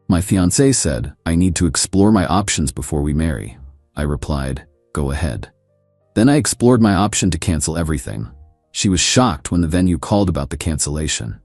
My fiancée said, I need to explore my options before we marry. I replied, go ahead. Then I explored my option to cancel everything. She was shocked when the venue called about the cancellation.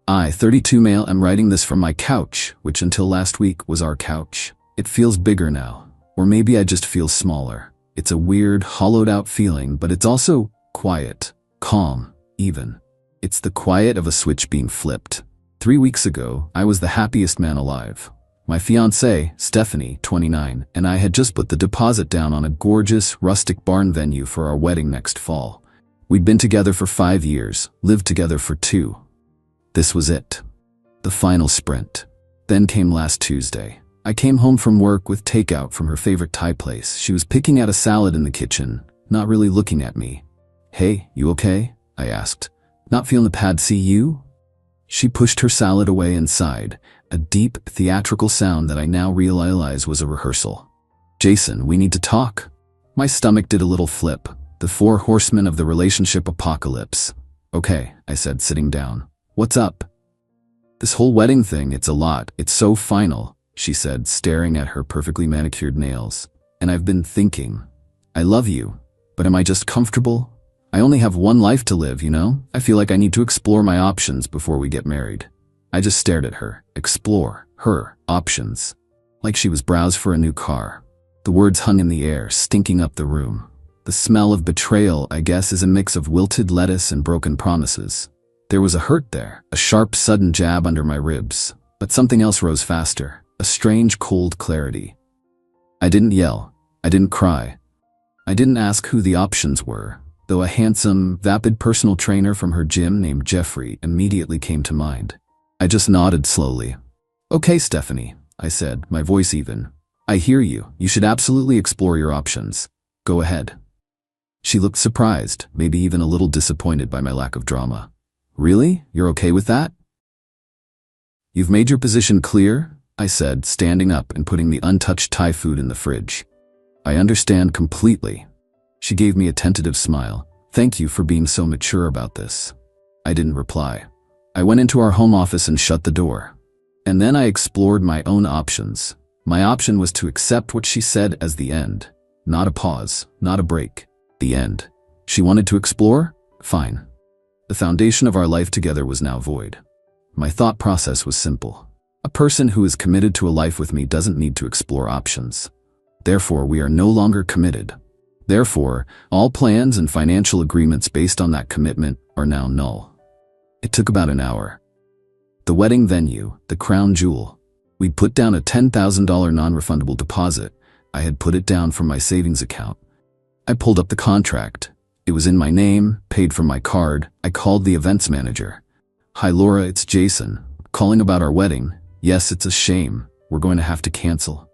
I, 32 male, am writing this from my couch, which until last week was our couch. It feels bigger now, or maybe I just feel smaller. It's a weird, hollowed-out feeling, but it's also quiet, calm, even. It's the quiet of a switch being flipped. 3 weeks ago, I was the happiest man alive. My fiancée, Stephanie, 29, and I had just put the deposit down on a gorgeous, rustic barn venue for our wedding next fall. We'd been together for 5 years, lived together for 2. This was it. The final sprint. Then came last Tuesday. I came home from work with takeout from her favorite Thai place. She was picking out a salad in the kitchen, not really looking at me. Hey, you okay? I asked. Not feeling the pad, see you? She pushed her salad away and sighed, a deep, theatrical sound that I now realize was a rehearsal. Jason, we need to talk. My stomach did a little flip. The 4 horsemen of the relationship apocalypse. Okay, I said, sitting down. What's up? This whole wedding thing, it's a lot. It's so final, she said, staring at her perfectly manicured nails. And I've been thinking. I love you, but am I just comfortable? I only have one life to live, you know? I feel like I need to explore my options before we get married. I just stared at her. Explore. Her. Options. Like she was browsed for a new car. The words hung in the air, stinking up the room. The smell of betrayal, I guess, is a mix of wilted lettuce and broken promises. There was a hurt there, a sharp, sudden jab under my ribs. But something else rose faster, a strange, cold clarity. I didn't yell. I didn't cry. I didn't ask who the options were, though a handsome, vapid personal trainer from her gym named Jeffrey immediately came to mind. I just nodded slowly. Okay, Stephanie, I said, my voice even. I hear you. You should absolutely explore your options. Go ahead. She looked surprised, maybe even a little disappointed by my lack of drama. Really? You're okay with that? You've made your position clear? I said, standing up and putting the untouched Thai food in the fridge. I understand completely. She gave me a tentative smile. Thank you for being so mature about this. I didn't reply. I went into our home office and shut the door. And then I explored my own options. My option was to accept what she said as the end. Not a pause, not a break. The end. She wanted to explore? Fine. The foundation of our life together was now void. My thought process was simple. A person who is committed to a life with me doesn't need to explore options. Therefore, we are no longer committed. Therefore, all plans and financial agreements based on that commitment are now null. It took about an hour. The wedding venue, the crown jewel. We'd put down a $10,000 non-refundable deposit. I had put it down from my savings account. I pulled up the contract. It was in my name, paid from my card. I called the events manager. Hi Laura, it's Jason. Calling about our wedding. Yes, it's a shame. We're going to have to cancel.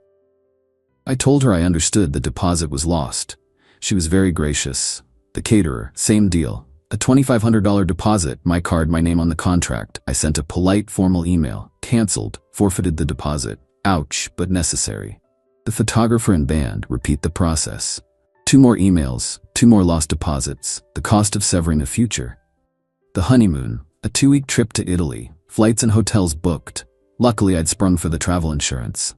I told her I understood the deposit was lost. She was very gracious. The caterer, same deal. A $2,500 deposit, my card, my name on the contract. I sent a polite, formal email. Canceled, forfeited the deposit. Ouch, but necessary. The photographer and band, repeat the process. 2 more emails, 2 more lost deposits, the cost of severing a future. The honeymoon, a 2-week trip to Italy, flights and hotels booked. Luckily, I'd sprung for the travel insurance.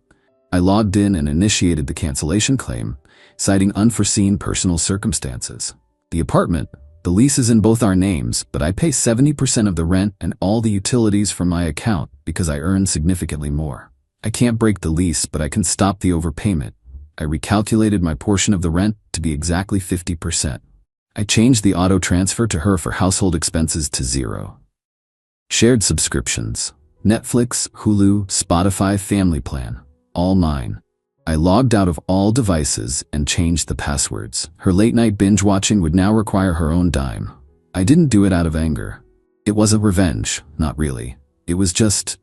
I logged in and initiated the cancellation claim, citing unforeseen personal circumstances. The apartment, the lease is in both our names, but I pay 70% of the rent and all the utilities from my account because I earn significantly more. I can't break the lease, but I can stop the overpayment. I recalculated my portion of the rent to be exactly 50%. I changed the auto transfer to her for household expenses to 0. Shared subscriptions. Netflix, Hulu, Spotify, family plan. All mine. I logged out of all devices and changed the passwords. Her late-night binge watching would now require her own dime. I didn't do it out of anger. It wasn't revenge, not really. It was just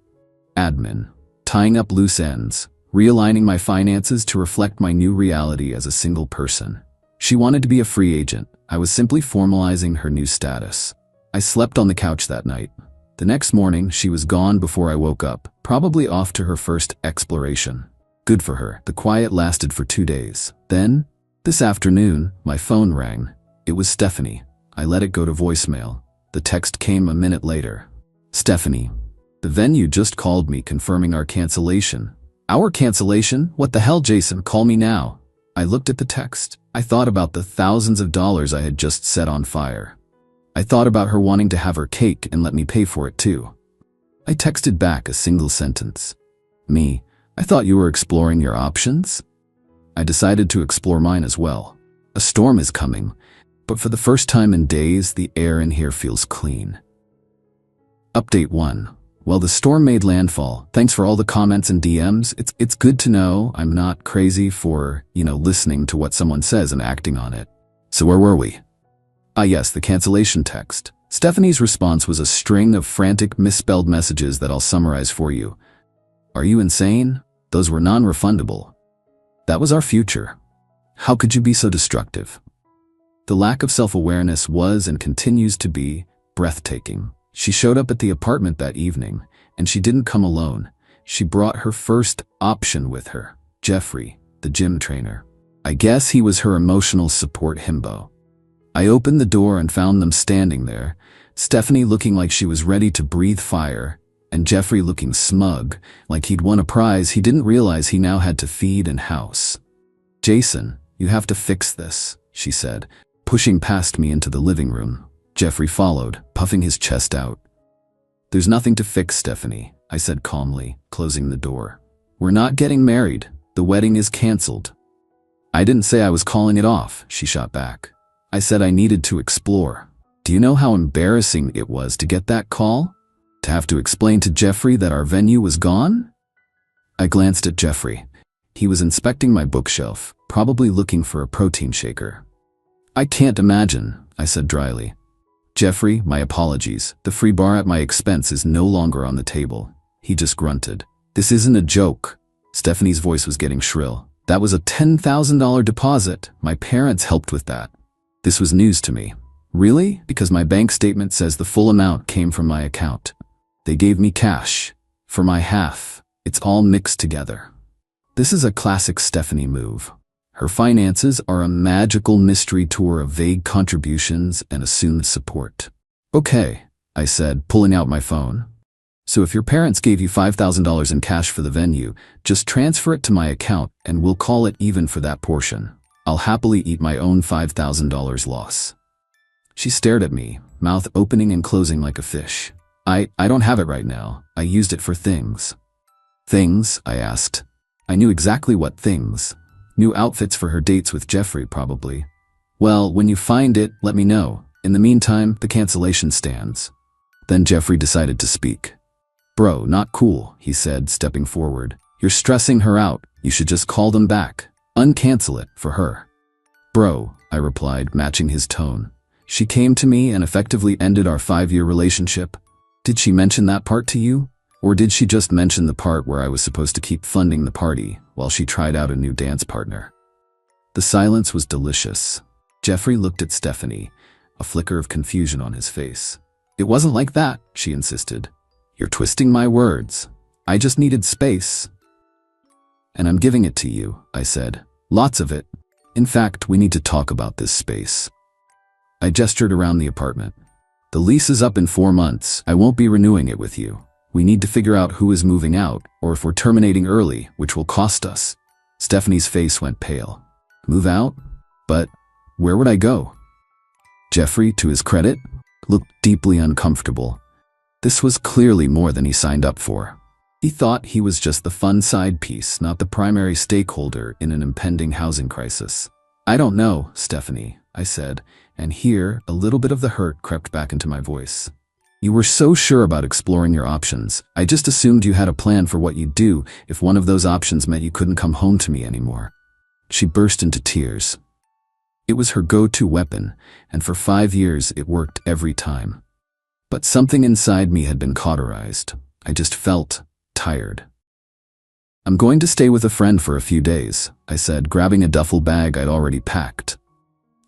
admin. Tying up loose ends. Realigning my finances to reflect my new reality as a single person. She wanted to be a free agent. I was simply formalizing her new status. I slept on the couch that night. The next morning, she was gone before I woke up, probably off to her first exploration. Good for her. The quiet lasted for 2 days. Then, this afternoon, my phone rang. It was Stephanie. I let it go to voicemail. The text came a minute later. Stephanie, the venue just called me confirming our cancellation. Our cancellation? What the hell, Jason? Call me now. I looked at the text. I thought about the thousands of dollars I had just set on fire. I thought about her wanting to have her cake and let me pay for it too. I texted back a single sentence. Me, I thought you were exploring your options? I decided to explore mine as well. A storm is coming, but for the first time in days, the air in here feels clean. Update 1. Well, the storm made landfall. Thanks for all the comments and DMs. It's good to know I'm not crazy for, listening to what someone says and acting on it. So where were we? Ah yes, the cancellation text. Stephanie's response was a string of frantic misspelled messages that I'll summarize for you. Are you insane? Those were non-refundable. That was our future. How could you be so destructive? The lack of self-awareness was and continues to be breathtaking. She showed up at the apartment that evening, and she didn't come alone. She brought her first option with her, Jeffrey, the gym trainer. I guess he was her emotional support himbo. I opened the door and found them standing there, Stephanie looking like she was ready to breathe fire, and Jeffrey looking smug, like he'd won a prize he didn't realize he now had to feed and house. Jason, you have to fix this, she said, pushing past me into the living room. Jeffrey followed, puffing his chest out. There's nothing to fix, Stephanie, I said calmly, closing the door. We're not getting married. The wedding is canceled. I didn't say I was calling it off, she shot back. I said I needed to explore. Do you know how embarrassing it was to get that call? To have to explain to Jeffrey that our venue was gone? I glanced at Jeffrey. He was inspecting my bookshelf, probably looking for a protein shaker. I can't imagine, I said dryly. Jeffrey, my apologies. The free bar at my expense is no longer on the table. He just grunted. This isn't a joke. Stephanie's voice was getting shrill. That was a $10,000 deposit. My parents helped with that. This was news to me. Really? Because my bank statement says the full amount came from my account. They gave me cash. For my half. It's all mixed together. This is a classic Stephanie move. Her finances are a magical mystery tour of vague contributions and assumed support. Okay, I said, pulling out my phone. So if your parents gave you $5,000 in cash for the venue, just transfer it to my account and we'll call it even for that portion. I'll happily eat my own $5,000 loss. She stared at me, mouth opening and closing like a fish. I don't have it right now. I used it for things. Things? I asked. I knew exactly what things. New outfits for her dates with Jeffrey, probably. Well, when you find it, let me know. In the meantime, the cancellation stands. Then Jeffrey decided to speak. Bro, not cool, he said, stepping forward. You're stressing her out. You should just call them back. Uncancel it for her. Bro, I replied, matching his tone. She came to me and effectively ended our 5-year relationship. Did she mention that part to you? Or did she just mention the part where I was supposed to keep funding the party while she tried out a new dance partner? The silence was delicious. Jeffrey looked at Stephanie, a flicker of confusion on his face. It wasn't like that, she insisted. You're twisting my words. I just needed space. And I'm giving it to you, I said. Lots of it. In fact, we need to talk about this space. I gestured around the apartment. The lease is up in 4 months. I won't be renewing it with you. We need to figure out who is moving out, or if we're terminating early, which will cost us. Stephanie's face went pale. Move out? But where would I go? Jeffrey, to his credit, looked deeply uncomfortable. This was clearly more than he signed up for. He thought he was just the fun side piece, not the primary stakeholder in an impending housing crisis. I don't know, Stephanie, I said, and here a little bit of the hurt crept back into my voice. You were so sure about exploring your options. I just assumed you had a plan for what you'd do if one of those options meant you couldn't come home to me anymore. She burst into tears. It was her go-to weapon, and for 5 years it worked every time. But something inside me had been cauterized. I just felt tired. I'm going to stay with a friend for a few days, I said, grabbing a duffel bag I'd already packed.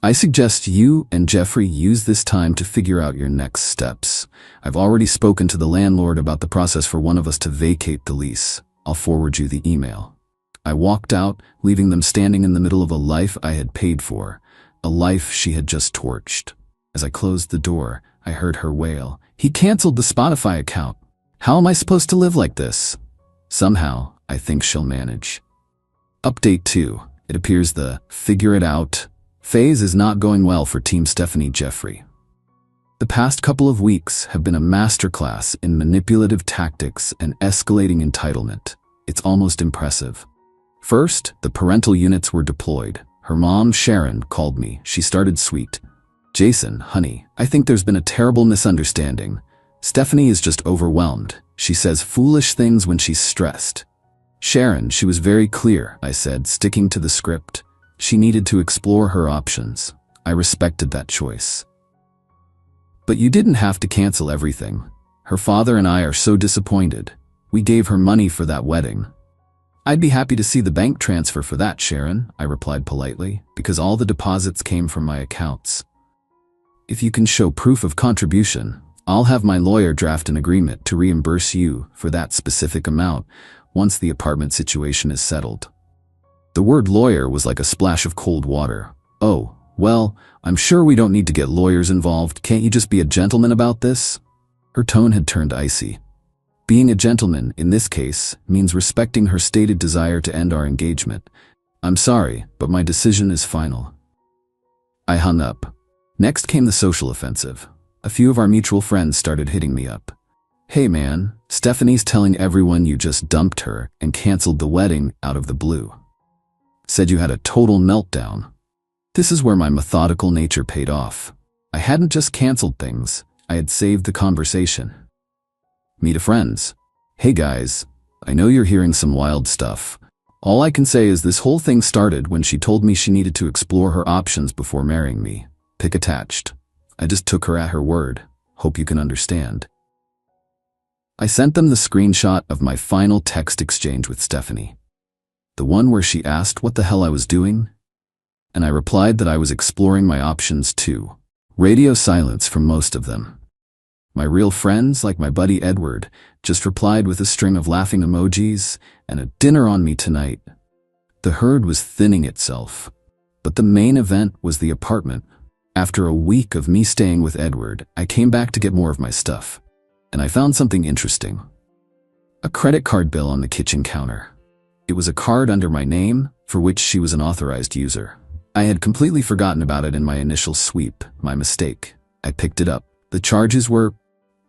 I suggest you and Jeffrey use this time to figure out your next steps. I've already spoken to the landlord about the process for one of us to vacate the lease. I'll forward you the email. I walked out, leaving them standing in the middle of a life I had paid for, a life she had just torched. As I closed the door, I heard her wail. He canceled the Spotify account. How am I supposed to live like this? Somehow, I think she'll manage. Update 2. It appears the figure it out phase is not going well for Team Stephanie Jeffrey. The past couple of weeks have been a masterclass in manipulative tactics and escalating entitlement. It's almost impressive. First, the parental units were deployed. Her mom, Sharon, called me. She started sweet. "Jason, honey, I think there's been a terrible misunderstanding. Stephanie is just overwhelmed. She says foolish things when she's stressed." "Sharon, she was very clear," I said, sticking to the script. She needed to explore her options. I respected that choice. "But you didn't have to cancel everything. Her father and I are so disappointed. We gave her money for that wedding." "I'd be happy to see the bank transfer for that, Sharon," I replied politely, because all the deposits came from my accounts. "If you can show proof of contribution, I'll have my lawyer draft an agreement to reimburse you for that specific amount once the apartment situation is settled." The word lawyer was like a splash of cold water. "Oh, well, I'm sure we don't need to get lawyers involved. Can't you just be a gentleman about this?" Her tone had turned icy. Being a gentleman, in this case, means respecting her stated desire to end our engagement. "I'm sorry, but my decision is final." I hung up. Next came the social offensive. A few of our mutual friends started hitting me up. "Hey man, Stephanie's telling everyone you just dumped her and canceled the wedding out of the blue. Said you had a total meltdown." This is where my methodical nature paid off. I hadn't just canceled things, I had saved the conversation. Meet a friends. "Hey guys, I know you're hearing some wild stuff. All I can say is this whole thing started when she told me she needed to explore her options before marrying me. Pic attached. I just took her at her word. Hope you can understand." I sent them the screenshot of my final text exchange with Stephanie. The one where she asked what the hell I was doing, and I replied that I was exploring my options too. Radio silence from most of them. My real friends, like my buddy Edward, just replied with a string of laughing emojis and a dinner on me tonight. The herd was thinning itself, but the main event was the apartment. After a week of me staying with Edward, I came back to get more of my stuff, and I found something interesting. A credit card bill on the kitchen counter. It was a card under my name, for which she was an authorized user. I had completely forgotten about it in my initial sweep, my mistake. I picked it up. The charges were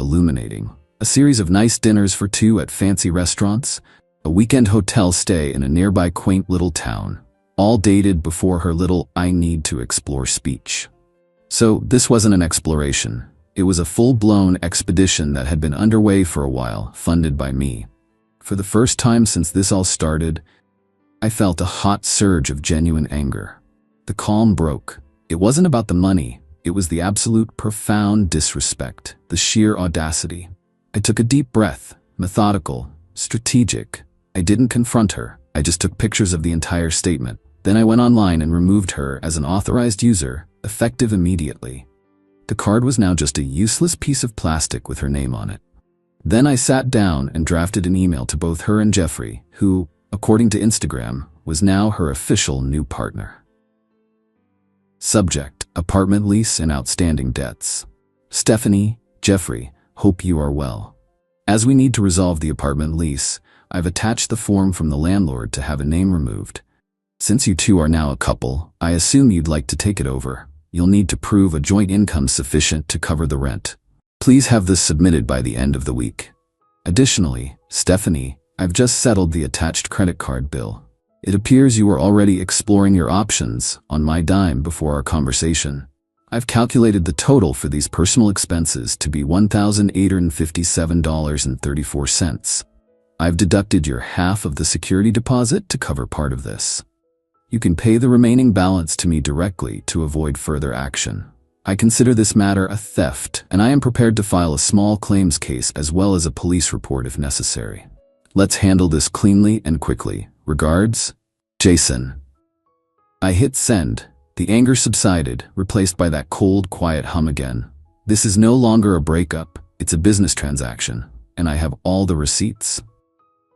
illuminating. A series of nice dinners for two at fancy restaurants, a weekend hotel stay in a nearby quaint little town, all dated before her little "I need to explore" speech. So this wasn't an exploration. It was a full-blown expedition that had been underway for a while, funded by me. For the first time since this all started, I felt a hot surge of genuine anger. The calm broke. It wasn't about the money. It was the absolute profound disrespect, the sheer audacity. I took a deep breath, methodical, strategic. I didn't confront her. I just took pictures of the entire statement. Then I went online and removed her as an authorized user, effective immediately. The card was now just a useless piece of plastic with her name on it. Then I sat down and drafted an email to both her and Jeffrey, who, according to Instagram, was now her official new partner. Subject: apartment lease and outstanding debts. Stephanie, Jeffrey, hope you are well. As we need to resolve the apartment lease, I've attached the form from the landlord to have a name removed. Since you two are now a couple, I assume you'd like to take it over. You'll need to prove a joint income sufficient to cover the rent. Please have this submitted by the end of the week. Additionally, Stephanie, I've just settled the attached credit card bill. It appears you were already exploring your options on my dime before our conversation. I've calculated the total for these personal expenses to be $1,857.34. I've deducted your half of the security deposit to cover part of this. You can pay the remaining balance to me directly to avoid further action. I consider this matter a theft, and I am prepared to file a small claims case as well as a police report if necessary. Let's handle this cleanly and quickly. Regards, Jason. I hit send. The anger subsided, replaced by that cold, quiet hum again. This is no longer a breakup, it's a business transaction, and I have all the receipts.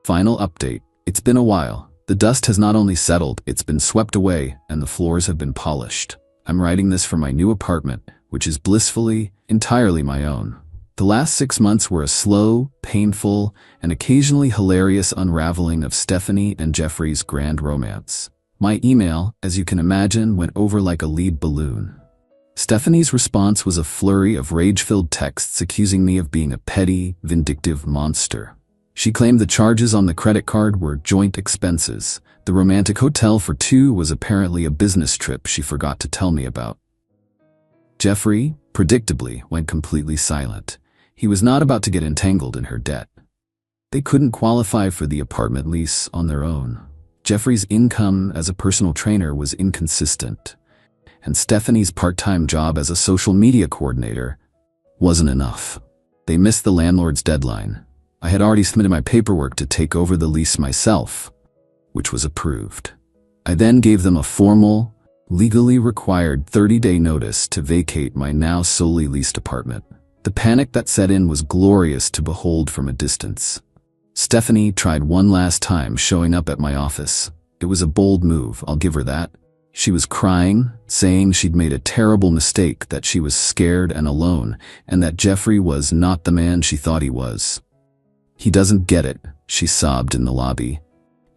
Final update. It's been a while. The dust has not only settled, it's been swept away, and the floors have been polished. I'm writing this for my new apartment, which is blissfully, entirely my own. The last 6 months were a slow, painful, and occasionally hilarious unraveling of Stephanie and Jeffrey's grand romance. My email, as you can imagine, went over like a lead balloon. Stephanie's response was a flurry of rage-filled texts accusing me of being a petty, vindictive monster. She claimed the charges on the credit card were joint expenses. The romantic hotel for two was apparently a business trip she forgot to tell me about. Jeffrey, predictably, went completely silent. He was not about to get entangled in her debt. They couldn't qualify for the apartment lease on their own. Jeffrey's income as a personal trainer was inconsistent, and Stephanie's part-time job as a social media coordinator wasn't enough. They missed the landlord's deadline. I had already submitted my paperwork to take over the lease myself, which was approved. I then gave them a formal, legally required 30-day notice to vacate my now solely leased apartment. The panic that set in was glorious to behold from a distance. Stephanie tried one last time showing up at my office. It was a bold move, I'll give her that. She was crying, saying she'd made a terrible mistake, that she was scared and alone, and that Jeffrey was not the man she thought he was. "He doesn't get it," she sobbed in the lobby.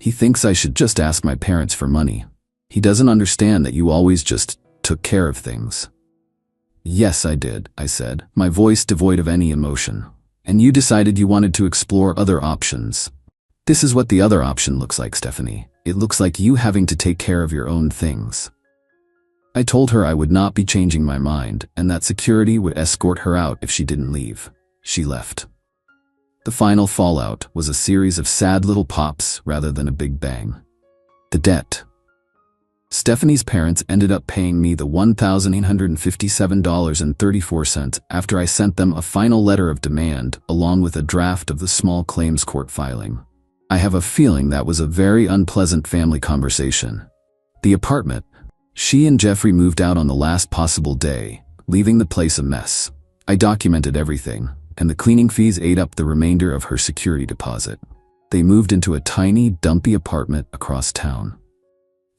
"He thinks I should just ask my parents for money. He doesn't understand that you always just took care of things." "Yes, I did," I said, my voice devoid of any emotion. "And you decided you wanted to explore other options. This is what the other option looks like, Stephanie. It looks like you having to take care of your own things." I told her I would not be changing my mind, and that security would escort her out if she didn't leave. She left. The final fallout was a series of sad little pops rather than a big bang. The debt. Stephanie's parents ended up paying me the $1,857.34 after I sent them a final letter of demand along with a draft of the small claims court filing. I have a feeling that was a very unpleasant family conversation. The apartment. She and Jeffrey moved out on the last possible day, leaving the place a mess. I documented everything, and the cleaning fees ate up the remainder of her security deposit. They moved into a tiny, dumpy apartment across town.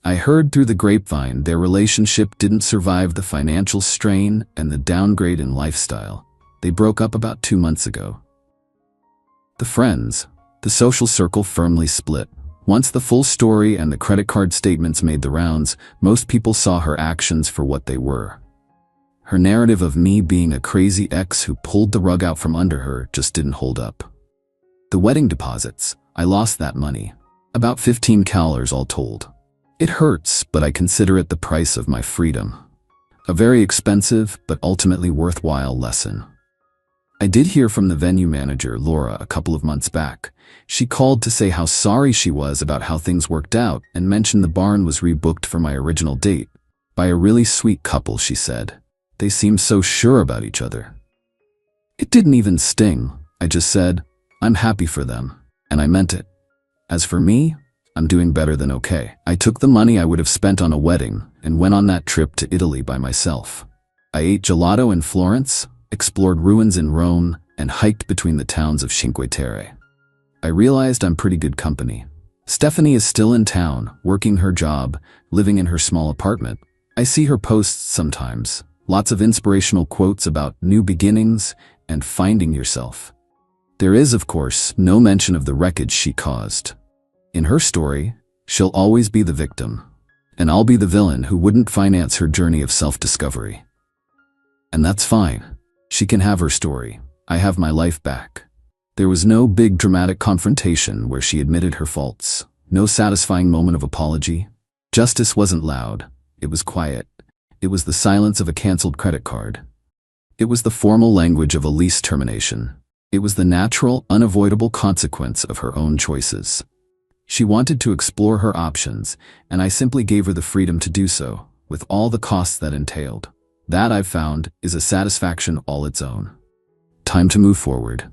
I heard through the grapevine their relationship didn't survive the financial strain and the downgrade in lifestyle. They broke up about 2 months ago. The friends. The social circle firmly split. Once the full story and the credit card statements made the rounds, most people saw her actions for what they were. Her narrative of me being a crazy ex who pulled the rug out from under her just didn't hold up. The wedding deposits. I lost that money. About $15 all told. It hurts, but I consider it the price of my freedom. A very expensive, but ultimately worthwhile lesson. I did hear from the venue manager, Laura, a couple of months back. She called to say how sorry she was about how things worked out and mentioned the barn was rebooked for my original date. By a really sweet couple, she said. They seemed so sure about each other. It didn't even sting. I just said, I'm happy for them. And I meant it. As for me, I'm doing better than okay. I took the money I would have spent on a wedding and went on that trip to Italy by myself. I ate gelato in Florence, explored ruins in Rome, and hiked between the towns of Cinque Terre. I realized I'm pretty good company. Stephanie is still in town, working her job, living in her small apartment. I see her posts sometimes, lots of inspirational quotes about new beginnings and finding yourself. There is, of course, no mention of the wreckage she caused. In her story, she'll always be the victim, and I'll be the villain who wouldn't finance her journey of self-discovery. And that's fine. She can have her story. I have my life back. There was no big dramatic confrontation where she admitted her faults. No satisfying moment of apology. Justice wasn't loud. It was quiet. It was the silence of a canceled credit card. It was the formal language of a lease termination. It was the natural, unavoidable consequence of her own choices. She wanted to explore her options, and I simply gave her the freedom to do so, with all the costs that entailed. That, I've found, is a satisfaction all its own. Time to move forward.